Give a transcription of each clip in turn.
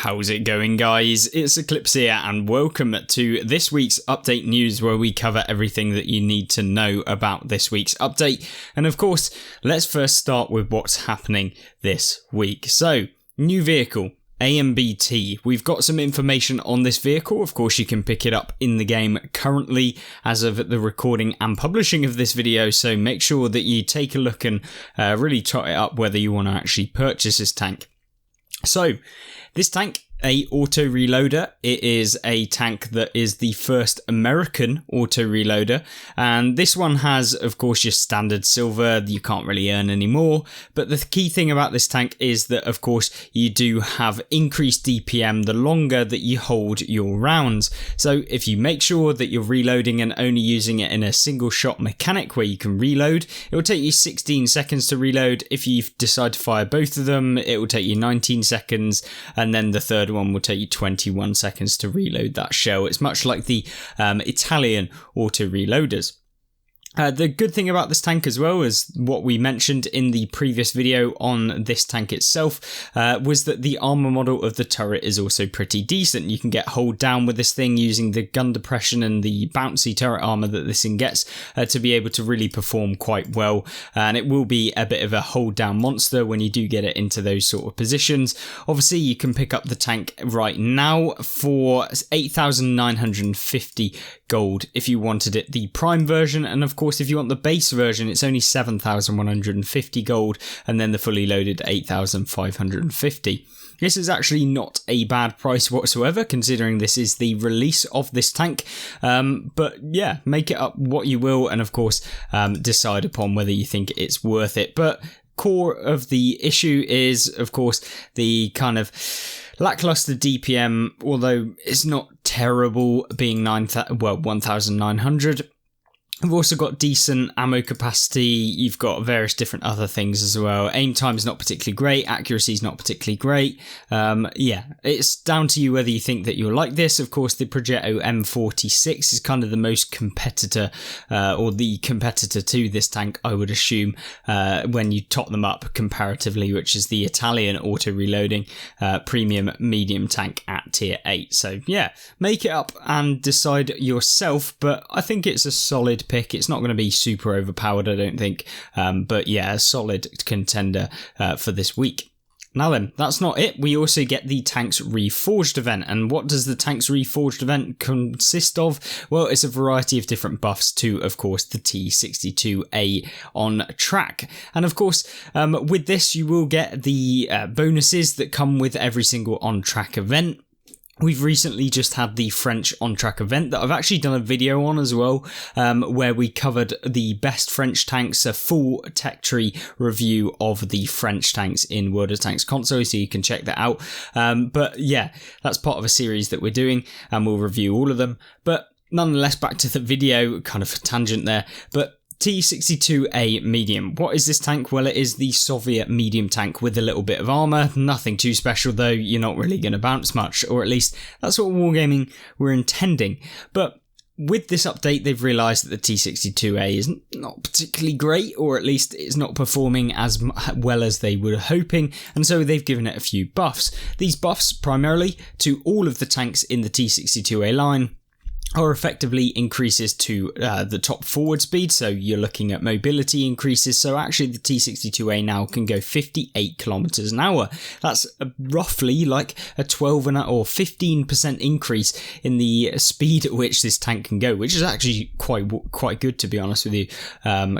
How's it going, guys? It's Eclipse here, and welcome to this week's update news, where we cover everything that you need to know about this week's update. And of course, let's first start with what's happening this week. So, new vehicle, AMBT. We've got some information on this vehicle. Of course, you can pick it up in the game currently as of the recording and publishing of this video, so make sure that you take a look and really tot it up whether you want to actually purchase this tank. So, this tank, a auto reloader. It is a tank that is the first American auto reloader, and this one has, of course, your standard silver. You can't really earn any more, but the key thing about this tank is that, of course, you do have increased DPM the longer that you hold your rounds. So if you make sure that you're reloading and only using it in a single shot mechanic where you can reload, it will take you 16 seconds to reload. If you decide to fire both of them, it will take you 19 seconds, and then the third one will take you 21 seconds to reload that shell. It's much like the Italian auto reloaders. The good thing about this tank as well is what we mentioned in the previous video on this tank itself, was that the armor model of the turret is also pretty decent. You can get hold down with this thing using the gun depression and the bouncy turret armor that this thing gets to be able to really perform quite well, and it will be a bit of a hold down monster when you do get it into those sort of positions. Obviously, you can pick up the tank right now for 8,950 gold if you wanted it the prime version, and of course if you want the base version it's only 7,150 gold, and then the fully loaded 8,550. This is actually not a bad price whatsoever, considering this is the release of this tank. But yeah, make it up what you will, and of course decide upon whether you think it's worth it. But core of the issue is, of course, the kind of lackluster DPM, although it's not terrible, being 1,900. We've also got decent ammo capacity. You've got various different other things as well. Aim time is not particularly great. Accuracy is not particularly great. Yeah, it's down to you whether you think that you'll like this. Of course, the Progetto M46 is kind of the most competitor, or the competitor to this tank, I would assume, when you top them up comparatively, which is the Italian auto reloading premium medium tank at tier 8. So yeah, make it up and decide yourself, but I think it's a solid pick. It's not going to be super overpowered, I don't think, but yeah, a solid contender for this week. Now then, that's not it. We also get the Tanks Reforged event. And what does the Tanks Reforged event consist of? Well, it's a variety of different buffs to, of course, the T62a on track. And of course, with this, you will get the bonuses that come with every single on track event. We've recently just had the French on-track event that I've actually done a video on as well, where we covered the best French tanks, a full tech tree review of the French tanks in World of Tanks console, so you can check that out. But yeah, that's part of a series that we're doing, and we'll review all of them. But nonetheless, back to the video, kind of a tangent there, but T62a Medium. What is this tank? Well, it is the Soviet medium tank with a little bit of armor. Nothing too special though. You're not really going to bounce much, or at least that's what Wargaming were intending. But with this update, they've realised that the T62a is not particularly great, or at least it's not performing as well as they were hoping, and so they've given it a few buffs. These buffs primarily to all of the tanks in the T62a line are effectively increases to the top forward speed, so you're looking at mobility increases. So actually the T62a now can go 58 kilometers an hour. That's roughly like a 12 or 15% increase in the speed at which this tank can go, which is actually quite good, to be honest with you,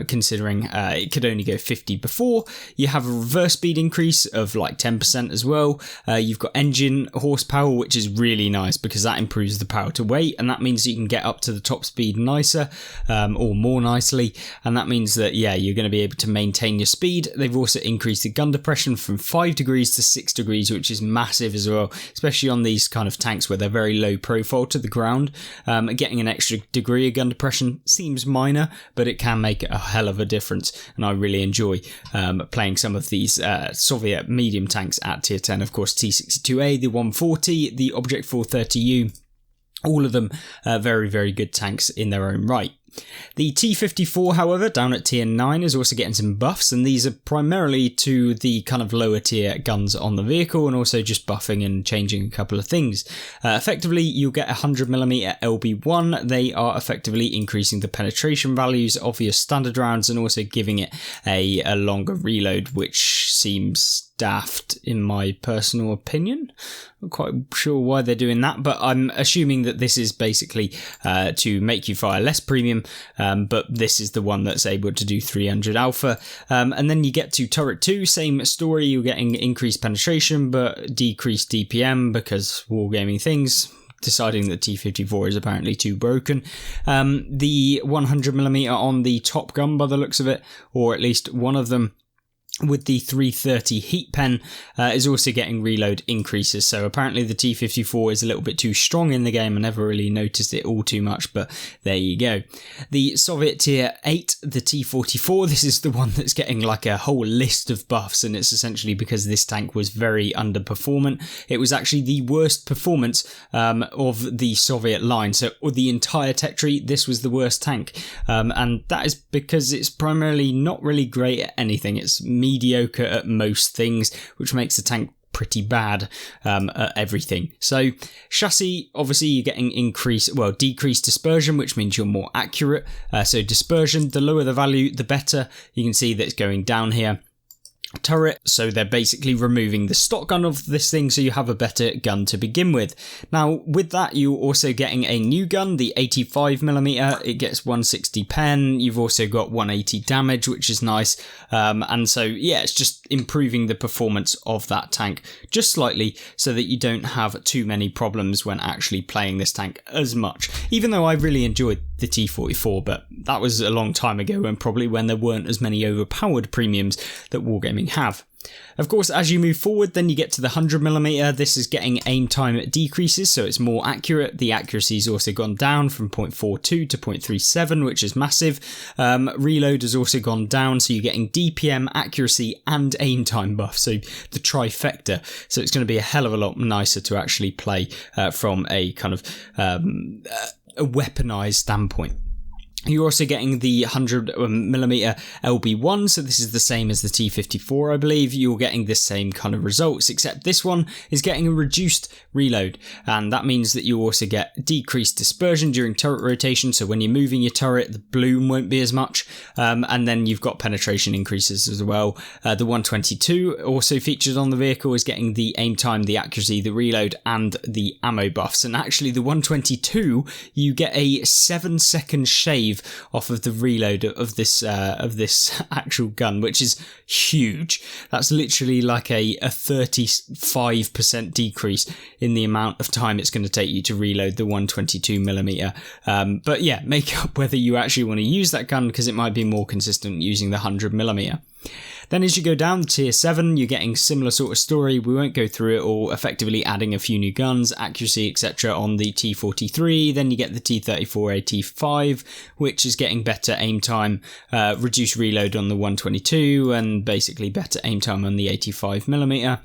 considering it could only go 50 before. You have a reverse speed increase of like 10% as well. You've got engine horsepower, which is really nice because that improves the power to weight, and that means you can get up to the top speed nicer, or more nicely, and that means that, yeah, you're going to be able to maintain your speed. They've also increased the gun depression from 5 degrees to 6 degrees, which is massive as well, especially on these kind of tanks where they're very low profile to the ground. Getting an extra degree of gun depression seems minor, but it can make a hell of a difference, and I really enjoy playing some of these Soviet medium tanks at tier 10. Of course, T62a, the 140, the Object 430U, all of them very, very good tanks in their own right. The T54, however, down at tier 9 is also getting some buffs, and these are primarily to the kind of lower tier guns on the vehicle and also just buffing and changing a couple of things. Effectively, you'll get 100mm LB1. They are effectively increasing the penetration values of your standard rounds and also giving it a longer reload, which seems daft in my personal opinion. Not quite sure why they're doing that, but I'm assuming that this is basically to make you fire less premium, but this is the one that's able to do 300 alpha. And then you get to turret 2, same story, you're getting increased penetration but decreased DPM because wargaming things, deciding that T54 is apparently too broken. The 100mm on the top gun by the looks of it, or at least one of them, with the 330 heat pen is also getting reload increases. So apparently the T54 is a little bit too strong in the game. I never really noticed it all too much, but there you go. The Soviet tier 8, the T44, this is the one that's getting like a whole list of buffs, and it's essentially because this tank was very underperformant. It was actually the worst performance of the Soviet line. So the entire tech tree, this was the worst tank. And that is because it's primarily not really great at anything. It's mediocre at most things, which makes the tank pretty bad at everything. So chassis, obviously you're getting decreased dispersion, which means you're more accurate. So dispersion, the lower the value, the better. You can see that it's going down here. Turret, so they're basically removing the stock gun of this thing so you have a better gun to begin with. Now with that, you're also getting a new gun, the 85mm. It gets 160 pen. You've also got 180 damage, which is nice, and so yeah, it's just improving the performance of that tank just slightly so that you don't have too many problems when actually playing this tank as much. Even though I really enjoyed the T44, but that was a long time ago and probably when there weren't as many overpowered premiums that wargaming have. Of course, as you move forward, then you get to the 100mm. This is getting aim time decreases, so it's more accurate. The accuracy's also gone down from 0.42 to 0.37, which is massive. Reload has also gone down, so you're getting DPM, accuracy, and aim time buff, so the trifecta. So it's going to be a hell of a lot nicer to actually play from a kind of a weaponized standpoint. You're also getting the 100mm LB1, so this is the same as the T54, I believe. You're getting the same kind of results, except this one is getting a reduced reload, and that means that you also get decreased dispersion during turret rotation, so when you're moving your turret, the bloom won't be as much, and then you've got penetration increases as well. The 122 also featured on the vehicle is getting the aim time, the accuracy, the reload, and the ammo buffs, and actually the 122, you get a 7-second shave off of the reload of this actual gun, which is huge. That's literally like a 35% decrease in the amount of time it's going to take you to reload the 122mm. But yeah, make up whether you actually want to use that gun, because it might be more consistent using the 100mm. Then as you go down tier 7, you're getting similar sort of story. We won't go through it all, effectively adding a few new guns, accuracy, etc. on the T43. Then you get the T34a T5, which is getting better aim time, reduced reload on the 122, and basically better aim time on the 85mm.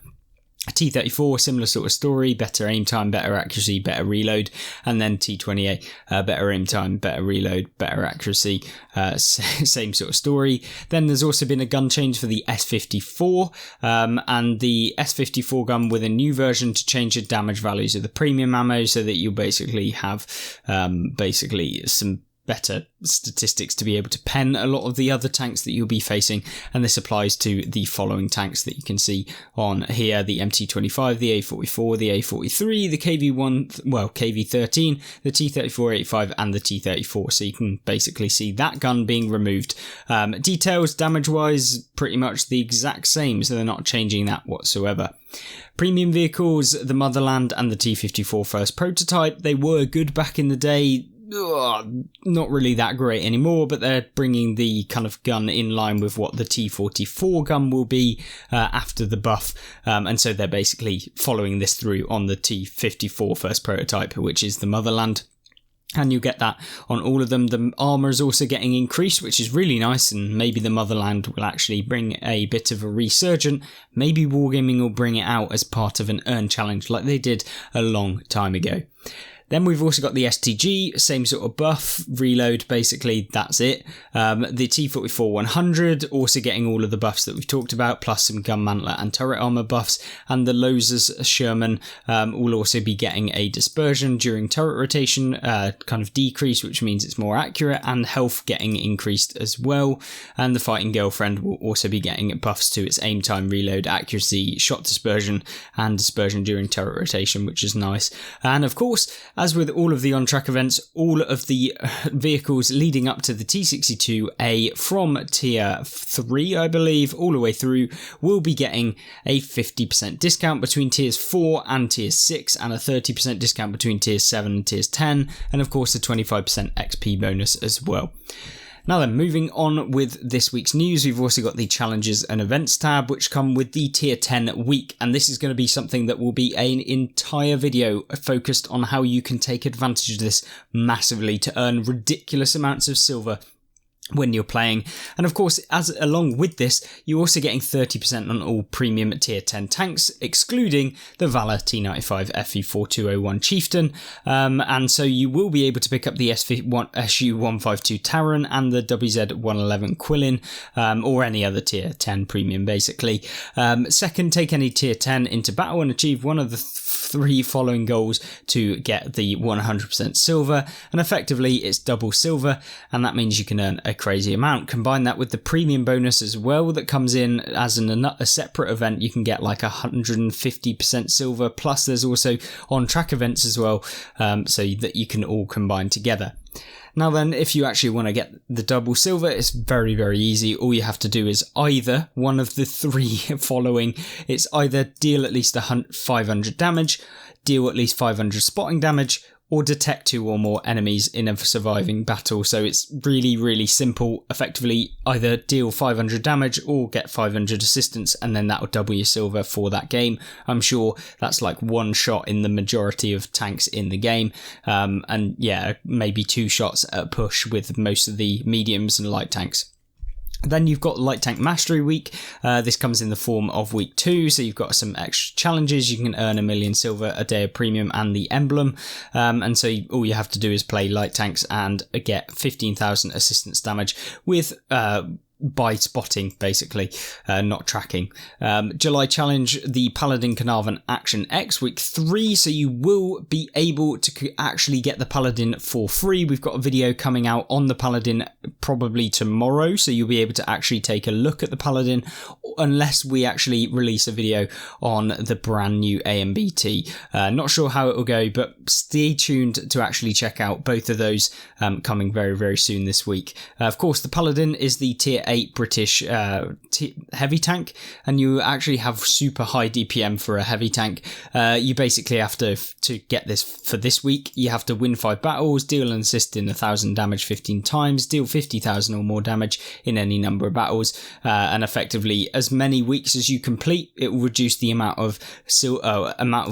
T34, similar sort of story, better aim time, better accuracy, better reload, and then T28, better aim time, better reload, better accuracy, same sort of story. Then there's also been a gun change for the S54, and the S54 gun with a new version to change the damage values of the premium ammo, so that you basically have some better statistics to be able to pen a lot of the other tanks that you'll be facing, and this applies to the following tanks that you can see on here: the MT25, the A44, the A43, the KV13, the T34-85 and the T34, so you can basically see that gun being removed. Details damage wise pretty much the exact same, so they're not changing that whatsoever. Premium vehicles, the Motherland and the T54 first prototype, they were good back in the day. Not really that great anymore, but they're bringing the kind of gun in line with what the T44 gun will be after the buff, and so they're basically following this through on the T54 first prototype, which is the Motherland. And you get that on all of them. The armour is also getting increased, which is really nice, and maybe the Motherland will actually bring a bit of a resurgent. Maybe Wargaming will bring it out as part of an earn challenge like they did a long time ago. Then we've also got the STG, same sort of buff, reload, basically, that's it. The T44-100, also getting all of the buffs that we've talked about, plus some gun mantler and turret armor buffs, and the Lozers Sherman will also be getting a dispersion during turret rotation, kind of decrease, which means it's more accurate, and health getting increased as well. And the Fighting Girlfriend will also be getting buffs to its aim time, reload, accuracy, shot dispersion, and dispersion during turret rotation, which is nice. And of course, as with all of the on-track events, all of the vehicles leading up to the T62a from tier 3, I believe, all the way through, will be getting a 50% discount between tiers 4 and tiers 6, and a 30% discount between tiers 7 and tiers 10, and of course a 25% XP bonus as well. Now then, moving on with this week's news, we've also got the challenges and events tab, which come with the tier 10 week, and this is going to be something that will be an entire video focused on how you can take advantage of this massively to earn ridiculous amounts of silver when you're playing. And of course, as along with this, you're also getting 30% on all premium tier 10 tanks, excluding the Valor T95 FE4201 Chieftain, and so you will be able to pick up the SU152 Taran and the WZ111 Quillin, or any other tier 10 premium basically. Second, take any tier 10 into battle and achieve one of the 3 following goals to get the 100% silver, and effectively it's double silver, and that means you can earn a crazy amount. Combine that with the premium bonus as well that comes in as a separate event, you can get like 150% silver, plus there's also on-track events as well, so that you can all combine together. Now then, if you actually want to get the double silver, it's very, very easy. All you have to do is either one of the 3 following. It's either deal at least 500 damage, deal at least 500 spotting damage, or detect 2 or more enemies in a surviving battle. So it's really, really simple. Effectively, either deal 500 damage or get 500 assistance, and then that will double your silver for that game. I'm sure that's like 1 shot in the majority of tanks in the game. And yeah, maybe 2 shots at a push with most of the mediums and light tanks. Then you've got Light Tank Mastery Week. This comes in the form of week 2, so you've got some extra challenges. You can earn 1 million silver, a day of premium, and the emblem. And so all you have to do is play light tanks and get 15,000 assistance damage with by spotting, basically, not tracking. July challenge, the Paladin Carnarvon Action X, week 3, so you will be able to actually get the Paladin for free. We've got a video coming out on the Paladin probably tomorrow, so you'll be able to actually take a look at the Paladin, unless we actually release a video on the brand new AMBT. Not sure how it will go, but stay tuned to actually check out both of those coming very, very soon this week. Of course, the Paladin is the tier 8 British heavy tank, and you actually have super high DPM for a heavy tank. You basically have to get this for this week, you have to win 5 battles, deal and assist in 1,000 damage 15 times, deal 50,000 or more damage in any number of battles, and effectively as many weeks as you complete, it will reduce the amount of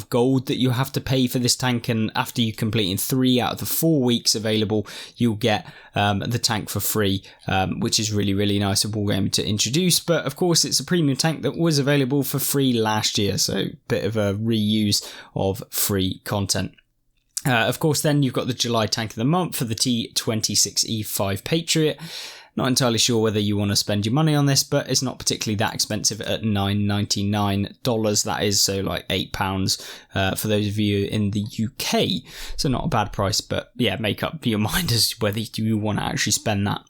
gold that you have to pay for this tank, and after you complete in 3 out of the 4 weeks available, you'll get the tank for free, which is really, really nice of Wargaming to introduce. But of course, it's a premium tank that was available for free last year, so a bit of a reuse of free content. Of course, then you've got the July Tank of the Month for the T62e Patriot. Not entirely sure whether you want to spend your money on this, but it's not particularly that expensive at $9.99, that is, so like £8 for those of you in the UK. So not a bad price, but yeah, make up your mind as whether you want to actually spend that.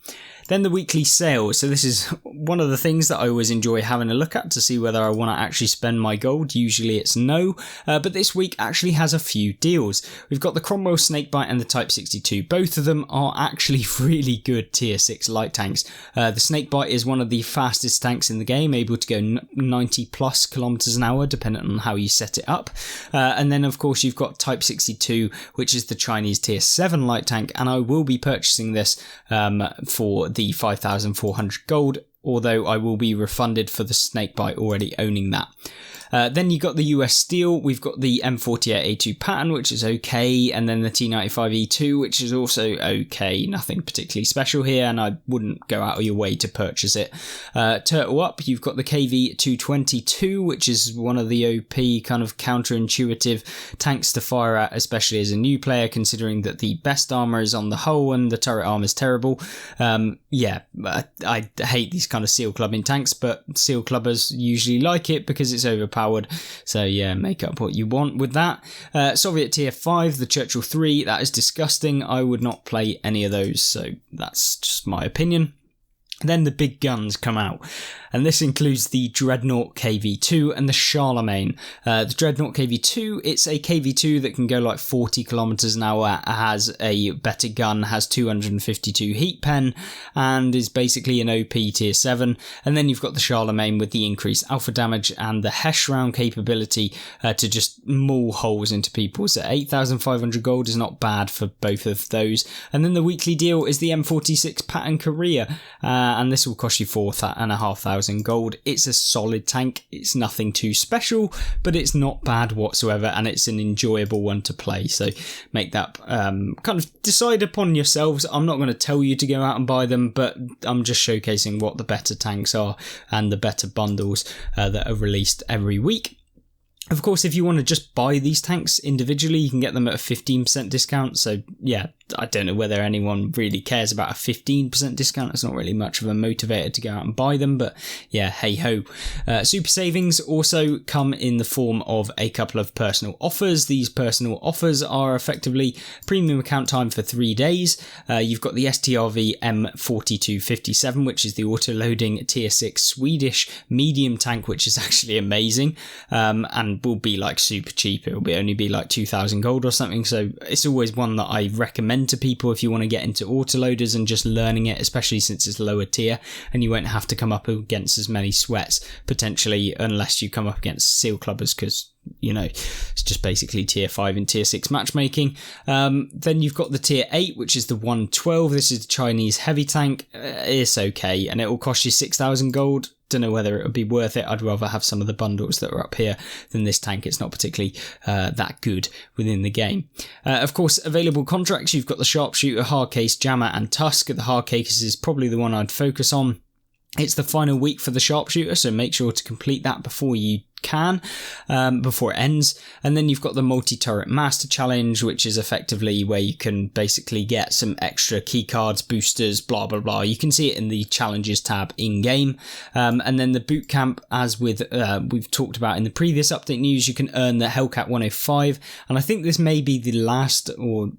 Then the weekly sale. So this is one of the things that I always enjoy having a look at to see whether I want to actually spend my gold. Usually it's no, but this week actually has a few deals. We've got the Cromwell Snakebite and the Type 62. Both of them are actually really good tier 6 light tanks. The Snakebite is one of the fastest tanks in the game, able to go 90 plus kilometers an hour depending on how you set it up. And then of course you've got Type 62, which is the Chinese tier 7 light tank, and I will be purchasing this for the 5,400 gold, although I will be refunded for the Snakebite already owning that. Then you got the US Steel, we've got the M48A2 Pattern, which is okay, and then the T95E2, which is also okay, nothing particularly special here, and I wouldn't go out of your way to purchase it. Turtle up, you've got the KV222, which is one of the OP kind of counterintuitive tanks to fire at, especially as a new player, considering that the best armor is on the hull and the turret armor is terrible. I hate these kind of seal clubbing tanks, but seal clubbers usually like it because it's overpowered, so yeah, make up what you want with that. Soviet tier 5, the Churchill 3, that is disgusting. I would not play any of those, so that's just my opinion. Then the big guns come out, and this includes the Dreadnought KV2 and the Charlemagne. The Dreadnought KV2, it's a KV2 that can go like 40 kilometers an hour, has a better gun, has 252 heat pen, and is basically an OP tier 7. And then you've got the Charlemagne with the increased alpha damage and the Hesh round capability to just maul holes into people. So 8,500 gold is not bad for both of those. And then the weekly deal is the M46 Pattern Korea, and this will cost you 4,500 gold. It's a solid tank. It's nothing too special, but it's not bad whatsoever, and it's an enjoyable one to play. So make that kind of decide upon yourselves. I'm not going to tell you to go out and buy them, but I'm just showcasing what the better tanks are and the better bundles that are released every week. Of course, if you want to just buy these tanks individually, you can get them at a 15% discount. So yeah, I don't know whether anyone really cares about a 15% discount. It's not really much of a motivator to go out and buy them, but yeah, hey ho. Super savings also come in the form of a couple of personal offers. These personal offers are effectively premium account time for 3 days. You've got the STRV M4257, which is the auto-loading tier 6 Swedish medium tank, which is actually amazing, and will be like super cheap. It'll only be like 2,000 gold or something, so it's always one that I recommend to people if you want to get into autoloaders and just learning it, especially since it's lower tier and you won't have to come up against as many sweats potentially unless you come up against seal clubbers, because you know it's just basically tier 5 and tier 6 matchmaking. Then you've got the tier 8, which is the 112. This is the Chinese heavy tank. It's okay, and it will cost you 6,000 gold. Don't know whether it would be worth it. I'd rather have some of the bundles that are up here than this tank. It's not particularly that good within the game. Of course, available contracts, you've got the Sharpshooter, Hardcase, Jammer and Tusk. The Hardcase is probably the one I'd focus on. It's the final week for the Sharpshooter, so make sure to complete that before you can, before it ends. And then you've got the multi-turret master challenge, which is effectively where you can basically get some extra key cards, boosters, blah blah blah. You can see it in the challenges tab in game. And then the boot camp, as with we've talked about in the previous update news, you can earn the Hellcat 105, and I think this may be the last, or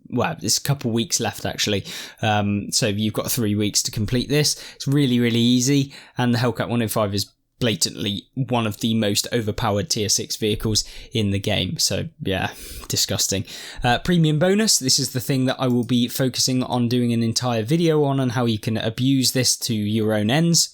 well, there's a couple weeks left actually, so you've got 3 weeks to complete this. It's really easy, and the Hellcat 105 is blatantly one of the most overpowered tier 6 vehicles in the game, so yeah, disgusting. Premium bonus, this is the thing that I will be focusing on doing an entire video on, and how you can abuse this to your own ends.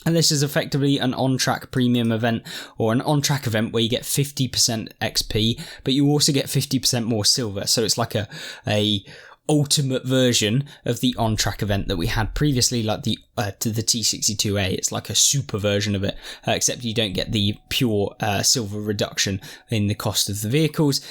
And this is effectively an on-track premium event, or an on-track event where you get 50% XP, but you also get 50% more silver. So it's like a ultimate version of the on-track event that we had previously, like the T62a. It's like a super version of it, except you don't get the pure silver reduction in the cost of the vehicles.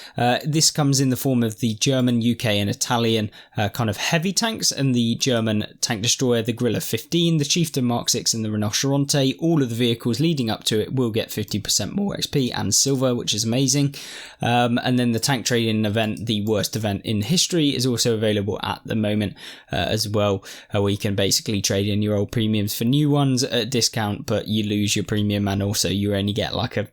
This comes in the form of the German, UK and Italian kind of heavy tanks, and the German tank destroyer, the Grilla 15, the Chieftain Mark 6 and the Rinoceronte. All of the vehicles leading up to it will get 50% more XP and silver, which is amazing. And then the tank trading event, the worst event in history, is also available at the moment as well, where you can basically trade in your old premiums for new ones at a discount, but you lose your premium, and also you only get like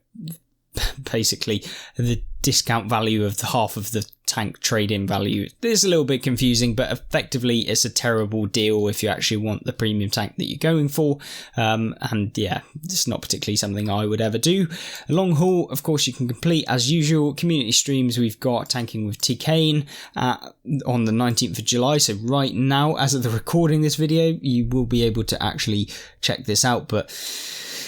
basically the discount value of the half of the tank trade-in value. This is a little bit confusing, but effectively it's a terrible deal if you actually want the premium tank that you're going for. And yeah, it's not particularly something I would ever do. A long haul, of course, you can complete as usual. Community streams, we've got Tanking with T Kane on the 19th of July. So right now, as of the recording this video, you will be able to actually check this out, but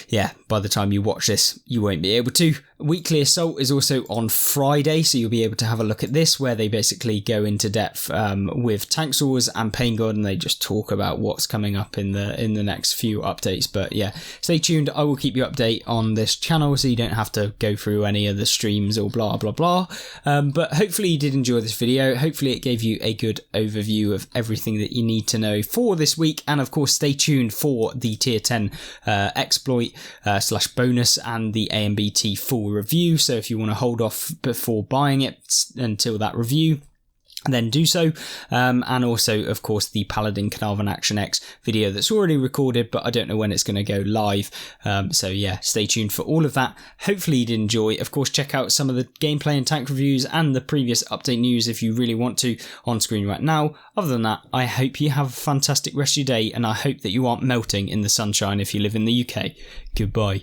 yeah, by the time you watch this, you won't be able to. Weekly Assault is also on Friday, so you'll be able to have a look at this, where they basically go into depth with Tank Saws and Pain God, and they just talk about what's coming up in the next few updates. But yeah, stay tuned. I will keep you update on this channel, so you don't have to go through any of the streams or blah blah blah. But hopefully you did enjoy this video. Hopefully it gave you a good overview of everything that you need to know for this week, and of course stay tuned for the tier 10 exploit / bonus and the AMBT full review. So if you want to hold off before buying it until that review, then do so. And also, of course, the Paladin Carnarvon Action X video that's already recorded, but I don't know when it's going to go live. So yeah, stay tuned for all of that. Hopefully you did enjoy. Of course, check out some of the gameplay and tank reviews and the previous update news if you really want to, on screen right now. Other than that, I hope you have a fantastic rest of your day, and I hope that you aren't melting in the sunshine if you live in the UK. Goodbye.